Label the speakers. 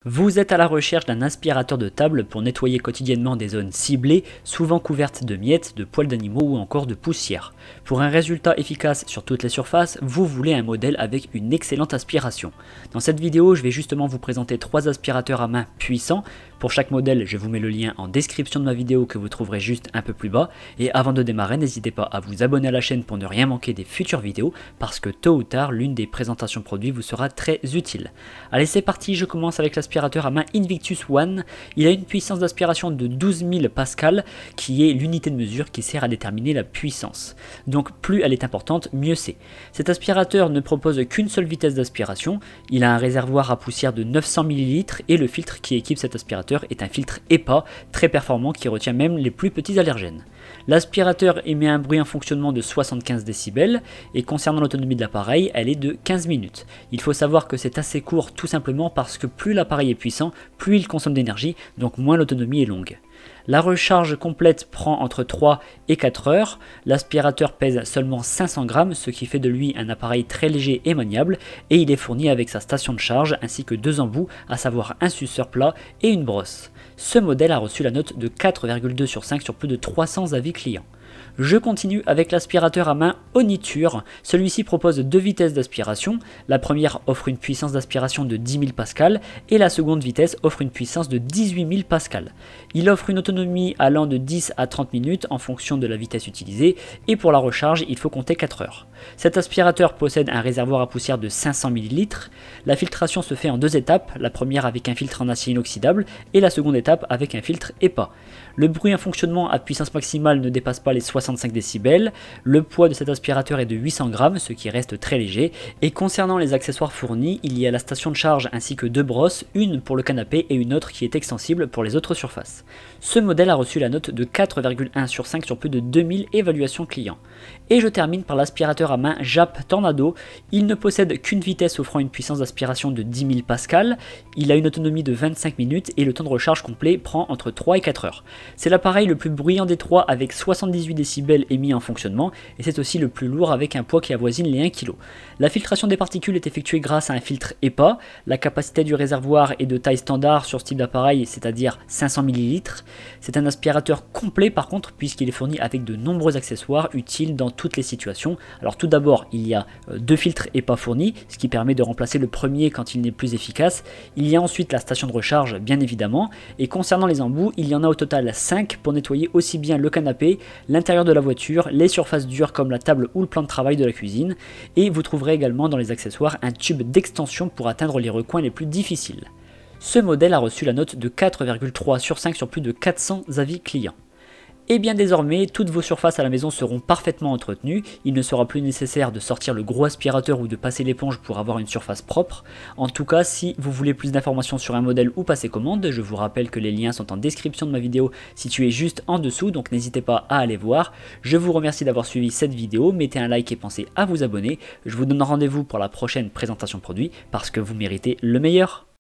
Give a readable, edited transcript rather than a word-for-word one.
Speaker 1: Vous êtes à la recherche d'un aspirateur de table pour nettoyer quotidiennement des zones ciblées, souvent couvertes de miettes, de poils d'animaux ou encore de poussière. Pour un résultat efficace sur toutes les surfaces, vous voulez un modèle avec une excellente aspiration. Dans cette vidéo, je vais justement vous présenter 3 aspirateurs à main puissants. Pour chaque modèle, je vous mets le lien en description de ma vidéo que vous trouverez juste un peu plus bas. Et avant de démarrer, n'hésitez pas à vous abonner à la chaîne pour ne rien manquer des futures vidéos, parce que tôt ou tard, l'une des présentations produits vous sera très utile. Allez, c'est parti, je commence avec l'aspirateur à main Invictus One. Il a une puissance d'aspiration de 12 000 pascal, qui est l'unité de mesure qui sert à déterminer la puissance. Donc plus elle est importante, mieux c'est. Cet aspirateur ne propose qu'une seule vitesse d'aspiration, il a un réservoir à poussière de 900 ml et le filtre qui équipe cet aspirateur est un filtre EPA, très performant qui retient même les plus petits allergènes. L'aspirateur émet un bruit en fonctionnement de 75 décibels et concernant l'autonomie de l'appareil, elle est de 15 minutes. Il faut savoir que c'est assez court tout simplement parce que plus l'appareil est puissant, plus il consomme d'énergie, donc moins l'autonomie est longue. La recharge complète prend entre 3 et 4 heures, l'aspirateur pèse seulement 500 grammes, ce qui fait de lui un appareil très léger et maniable, et il est fourni avec sa station de charge ainsi que 2 embouts, à savoir un suceur plat et une brosse. Ce modèle a reçu la note de 4,2 sur 5 sur plus de 300 avis clients. Je continue avec l'aspirateur à main Oniture. Celui-ci propose 2 vitesses d'aspiration. La première offre une puissance d'aspiration de 10 000 pascal et la seconde vitesse offre une puissance de 18 000 pascal. Il offre une autonomie allant de 10 à 30 minutes en fonction de la vitesse utilisée et pour la recharge, il faut compter 4 heures. Cet aspirateur possède un réservoir à poussière de 500 ml. La filtration se fait en 2 étapes, la première avec un filtre en acier inoxydable et la seconde étape avec un filtre EPA. Le bruit en fonctionnement à puissance maximale ne dépasse pas les 65 décibels, le poids de cet aspirateur est de 800 grammes, ce qui reste très léger, et concernant les accessoires fournis, il y a la station de charge ainsi que 2 brosses, une pour le canapé et une autre qui est extensible pour les autres surfaces. Ce modèle a reçu la note de 4,1 sur 5 sur plus de 2000 évaluations clients. Et je termine par l'aspirateur à main Jap Tornado. Il ne possède qu'une vitesse offrant une puissance d'aspiration de 10 000 pascal, il a une autonomie de 25 minutes et le temps de recharge complet prend entre 3 et 4 heures. C'est l'appareil le plus bruyant des trois avec 78 décibels émis en fonctionnement et c'est aussi le plus lourd avec un poids qui avoisine les 1 kg. La filtration des particules est effectuée grâce à un filtre EPA, la capacité du réservoir est de taille standard sur ce type d'appareil, c'est-à-dire 500 ml. C'est un aspirateur complet par contre puisqu'il est fourni avec de nombreux accessoires utiles dans toutes les situations. Alors tout d'abord, il y a 2 filtres EPA fournis, ce qui permet de remplacer le premier quand il n'est plus efficace. Il y a ensuite la station de recharge bien évidemment et concernant les embouts, il y en a au total 5 pour nettoyer aussi bien le canapé, l'intérieur de la voiture, les surfaces dures comme la table ou le plan de travail de la cuisine, et vous trouverez également dans les accessoires un tube d'extension pour atteindre les recoins les plus difficiles. Ce modèle a reçu la note de 4,3 sur 5 sur plus de 400 avis clients. Et bien désormais, toutes vos surfaces à la maison seront parfaitement entretenues, il ne sera plus nécessaire de sortir le gros aspirateur ou de passer l'éponge pour avoir une surface propre. En tout cas, si vous voulez plus d'informations sur un modèle ou passer commande, je vous rappelle que les liens sont en description de ma vidéo située juste en dessous, donc n'hésitez pas à aller voir. Je vous remercie d'avoir suivi cette vidéo, mettez un like et pensez à vous abonner. Je vous donne rendez-vous pour la prochaine présentation produit parce que vous méritez le meilleur.